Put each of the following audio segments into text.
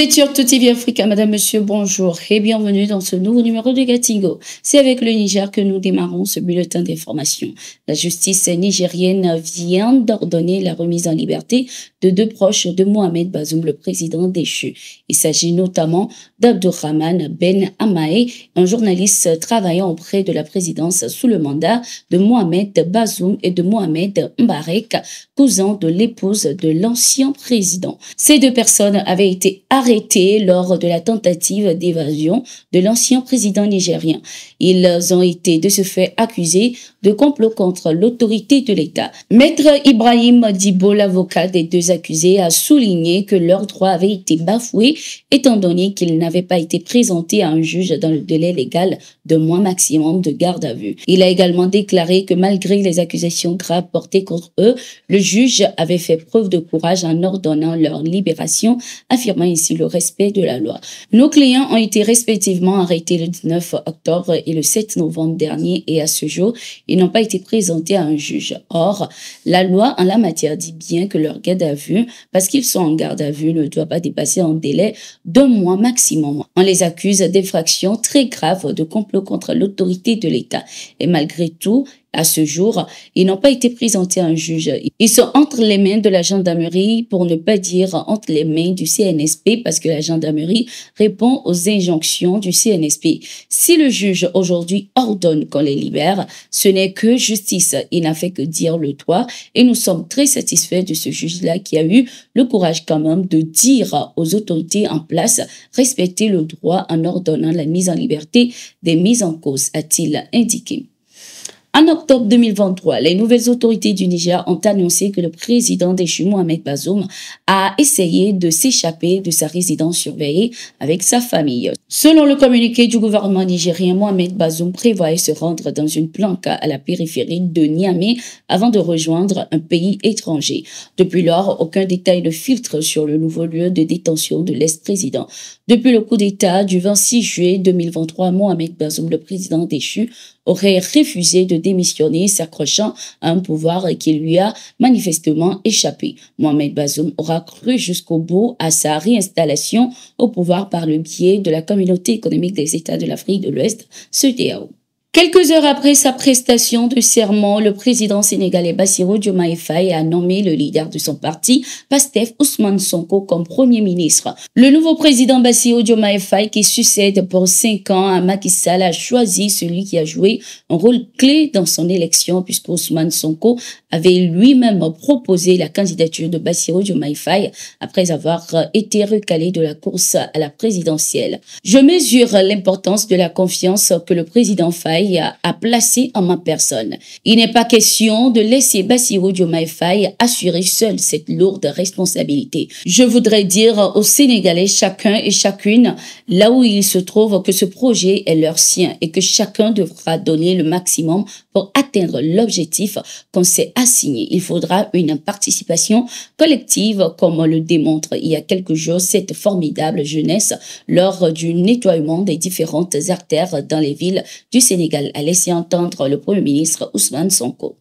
êtes sur Tout TV Africa, madame, monsieur, bonjour et bienvenue dans ce nouveau numéro de Gatingo. C'est avec le Niger que nous démarrons ce bulletin d'information. La justice nigérienne vient d'ordonner la remise en liberté de deux proches de Mohamed Bazoum, le président déchu. Il s'agit notamment d'Abdourahmane Ben Amae, un journaliste travaillant auprès de la présidence sous le mandat de Mohamed Bazoum et de Mohamed Mbarek, cousin de l'épouse de l'ancien président. Ces deux personnes avaient été arrêtés lors de la tentative d'évasion de l'ancien président nigérien. Ils ont été de ce fait accusés de complot contre l'autorité de l'État. Maître Ibrahim Dibo, l'avocat des deux accusés, a souligné que leurs droits avaient été bafoués étant donné qu'ils n'avaient pas été présentés à un juge dans le délai légal de mois maximum de garde à vue. Il a également déclaré que malgré les accusations graves portées contre eux, le juge avait fait preuve de courage en ordonnant leur libération, affirmant ici le respect de la loi. Nos clients ont été respectivement arrêtés le 19 octobre et le 7 novembre dernier et à ce jour, ils n'ont pas été présentés à un juge. Or, la loi en la matière dit bien que leur garde à vue, parce qu'ils sont en garde à vue, ne doit pas dépasser un délai d'un mois maximum. On les accuse d'infractions très graves de complot contre l'autorité de l'État. Et malgré tout, à ce jour, ils n'ont pas été présentés à un juge. Ils sont entre les mains de la gendarmerie, pour ne pas dire entre les mains du CNSP, parce que la gendarmerie répond aux injonctions du CNSP. Si le juge aujourd'hui ordonne qu'on les libère, ce n'est que justice. Il n'a fait que dire le droit et nous sommes très satisfaits de ce juge-là qui a eu le courage quand même de dire aux autorités en place respecter le droit en ordonnant la mise en liberté des mises en cause, a-t-il indiqué. En octobre 2023, les nouvelles autorités du Niger ont annoncé que le président déchu Mohamed Bazoum a essayé de s'échapper de sa résidence surveillée avec sa famille. Selon le communiqué du gouvernement nigérien, Mohamed Bazoum prévoyait se rendre dans une planque à la périphérie de Niamey avant de rejoindre un pays étranger. Depuis lors, aucun détail ne filtre sur le nouveau lieu de détention de l'ex-président. Depuis le coup d'État du 26 juillet 2023, Mohamed Bazoum, le président déchu, aurait refusé de démissionner, s'accrochant à un pouvoir qui lui a manifestement échappé. Mohamed Bazoum aura cru jusqu'au bout à sa réinstallation au pouvoir par le biais de la Communauté économique des États de l'Afrique de l'Ouest, CEDEAO. Quelques heures après sa prestation de serment, le président sénégalais Bassirou Diomaye Faye a nommé le leader de son parti, Pastef Ousmane Sonko, comme Premier ministre. Le nouveau président Bassirou Diomaye Faye, qui succède pour 5 ans à Macky Sall, a choisi celui qui a joué un rôle clé dans son élection, puisque Ousmane Sonko avait lui-même proposé la candidature de Bassirou Diomaye Faye après avoir été recalé de la course à la présidentielle. Je mesure l'importance de la confiance que le président Faye a placé en ma personne. Il n'est pas question de laisser Bassirou Diomaye Faye assurer seul cette lourde responsabilité. Je voudrais dire aux Sénégalais, chacun et chacune, là où ils se trouvent, que ce projet est leur sien et que chacun devra donner le maximum pour atteindre l'objectif qu'on s'est assigné. Il faudra une participation collective, comme le démontre il y a quelques jours cette formidable jeunesse lors du nettoiement des différentes artères dans les villes du Sénégal, a laissé entendre le Premier ministre Ousmane Sonko.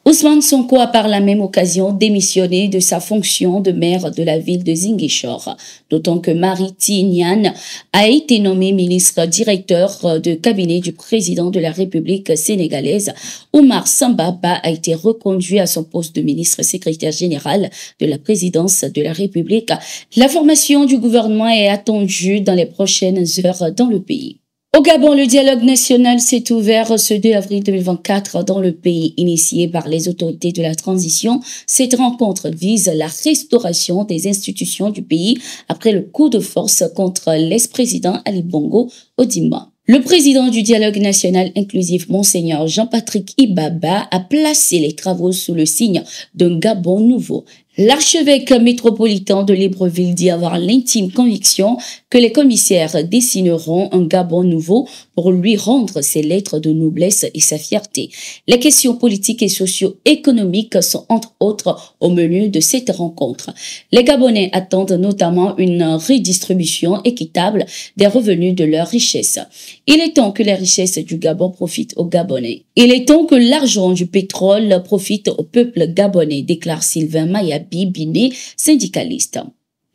Ousmane Sonko a par la même occasion démissionné de sa fonction de maire de la ville de Ziguinchor, d'autant que Mariti Niane a été nommé ministre directeur de cabinet du président de la République sénégalaise. Oumar Sambaba a été reconduit à son poste de ministre secrétaire général de la présidence de la République. La formation du gouvernement est attendue dans les prochaines heures dans le pays. Au Gabon, le dialogue national s'est ouvert ce 2 avril 2024 dans le pays, initié par les autorités de la transition. Cette rencontre vise la restauration des institutions du pays après le coup de force contre l'ex-président Ali Bongo Ondimba. Le président du dialogue national inclusif, Monseigneur Jean-Patrick Ibaba, a placé les travaux sous le signe d'un Gabon nouveau. L'archevêque métropolitain de Libreville dit avoir l'intime conviction que les commissaires dessineront un Gabon nouveau pour lui rendre ses lettres de noblesse et sa fierté. Les questions politiques et socio-économiques sont entre autres au menu de cette rencontre. Les Gabonais attendent notamment une redistribution équitable des revenus de leurs richesses. Il est temps que les richesses du Gabon profitent aux Gabonais. Il est temps que l'argent du pétrole profite au peuple gabonais, déclare Sylvain Mayabi Biné, syndicaliste.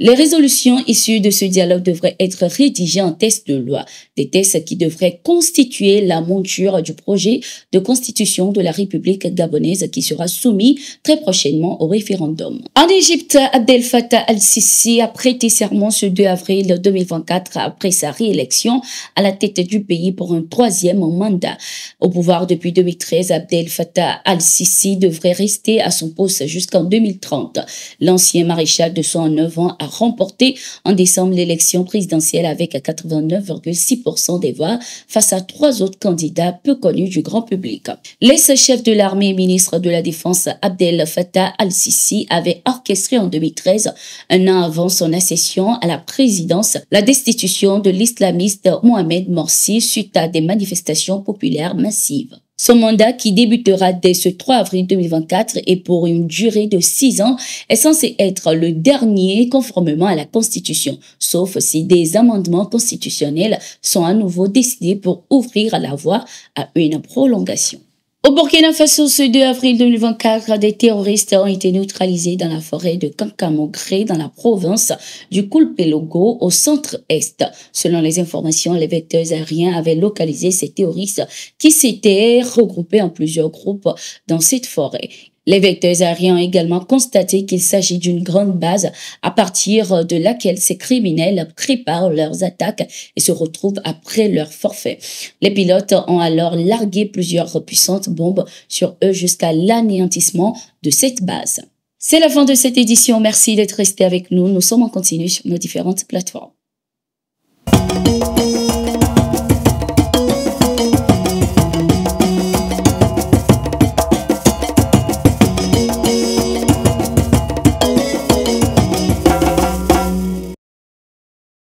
Les résolutions issues de ce dialogue devraient être rédigées en texte de loi, des textes qui devraient constituer la monture du projet de constitution de la République gabonaise qui sera soumis très prochainement au référendum. En Égypte, Abdel Fattah al-Sisi a prêté serment ce 2 avril 2024 après sa réélection à la tête du pays pour un troisième mandat. Au pouvoir depuis 2013, Abdel Fattah al-Sisi devrait rester à son poste jusqu'en 2030. L'ancien maréchal de 109 ans a remporté en décembre l'élection présidentielle avec 89,6% des voix face à 3 autres candidats peu connus du grand public. L'ex-chef de l'armée et ministre de la Défense Abdel Fattah al-Sisi avait orchestré en 2013, un an avant son accession à la présidence, la destitution de l'islamiste Mohamed Morsi suite à des manifestations populaires massives. Son mandat, qui débutera dès ce 3 avril 2024 et pour une durée de 6 ans, est censé être le dernier conformément à la Constitution, sauf si des amendements constitutionnels sont à nouveau décidés pour ouvrir la voie à une prolongation. Au Burkina Faso, ce 2 avril 2024, des terroristes ont été neutralisés dans la forêt de Kankamogré, dans la province du Koulpelogo, au centre-est. Selon les informations, les vecteurs aériens avaient localisé ces terroristes qui s'étaient regroupés en plusieurs groupes dans cette forêt. Les vecteurs aériens ont également constaté qu'il s'agit d'une grande base à partir de laquelle ces criminels préparent leurs attaques et se retrouvent après leur forfait. Les pilotes ont alors largué plusieurs puissantes bombes sur eux jusqu'à l'anéantissement de cette base. C'est la fin de cette édition. Merci d'être resté avec nous. Nous sommes en continu sur nos différentes plateformes.